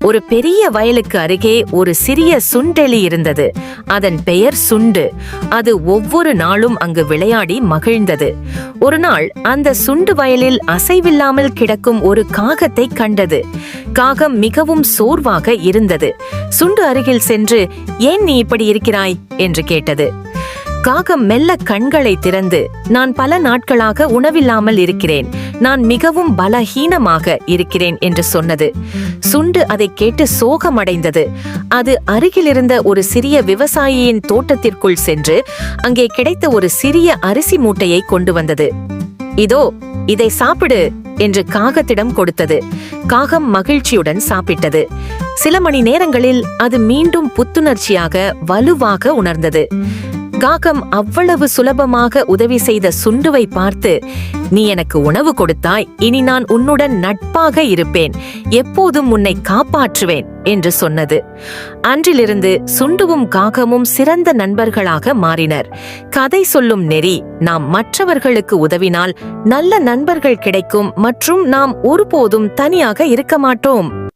ஒரு பெரிய வயலுக்கு அருகே ஒரு சிறிய சுண்டெலி இருந்தது. அதன் பெயர் சுண்டு. அது ஒவ்வொரு நாளும் அங்கு விளையாடி மகிழ்ந்தது. ஒரு நாள் அந்த சுண்டு வயலில் அசைவில்லாமல் கிடக்கும் ஒரு காகத்தை கண்டது. காகம் மிகவும் சோர்வாக இருந்தது. சுண்டு அருகில் சென்று, "ஏன் நீ இப்படி இருக்கிறாய்?" என்று கேட்டது. காகம் மெல்ல கண்களை திறந்து, "நான் பல நாட்களாக உணவில்லாமல் இருக்கிறேன். நான் மிகவும் பலஹீனமாக இருக்கிறேன்" என்று சொன்னது. சுண்டு அதை கேட்டு சோகமடைந்தது. அது அருகிலிருந்த ஒரு சிறிய விவசாயியின் தோட்டத்திற்குள் சென்று அங்கே கிடைத்த ஒரு சிறிய அரிசி மூட்டையை கொண்டு வந்தது. "இதோ, இதை சாப்பிடு" என்று காகத்திடம் கொடுத்தது. காகம் மகிழ்ச்சியுடன் சாப்பிட்டது. சில மணி நேரங்களில் அது மீண்டும் புத்துணர்ச்சியாக வலுவாக உணர்ந்தது. காகம் அவ்வளவு சுலபமாக உதவி செய்த சுண்டுவை பார்த்து, "நீ எனக்கு உணவு கொடுத்தாய். இனி நான் உன்னுடன் நட்பாக இருப்பேன். எப்போதும் உன்னை காப்பாற்றுவேன்" என்று சொன்னது. அன்றிலிருந்து சுண்டுவும் காகமும் சிறந்த நண்பர்களாக மாறினர். கதை சொல்லும் நெறி: நாம் மற்றவர்களுக்கு உதவினால் நல்ல நண்பர்கள் கிடைக்கும் மற்றும் நாம் ஒருபோதும் தனியாக இருக்க மாட்டோம்.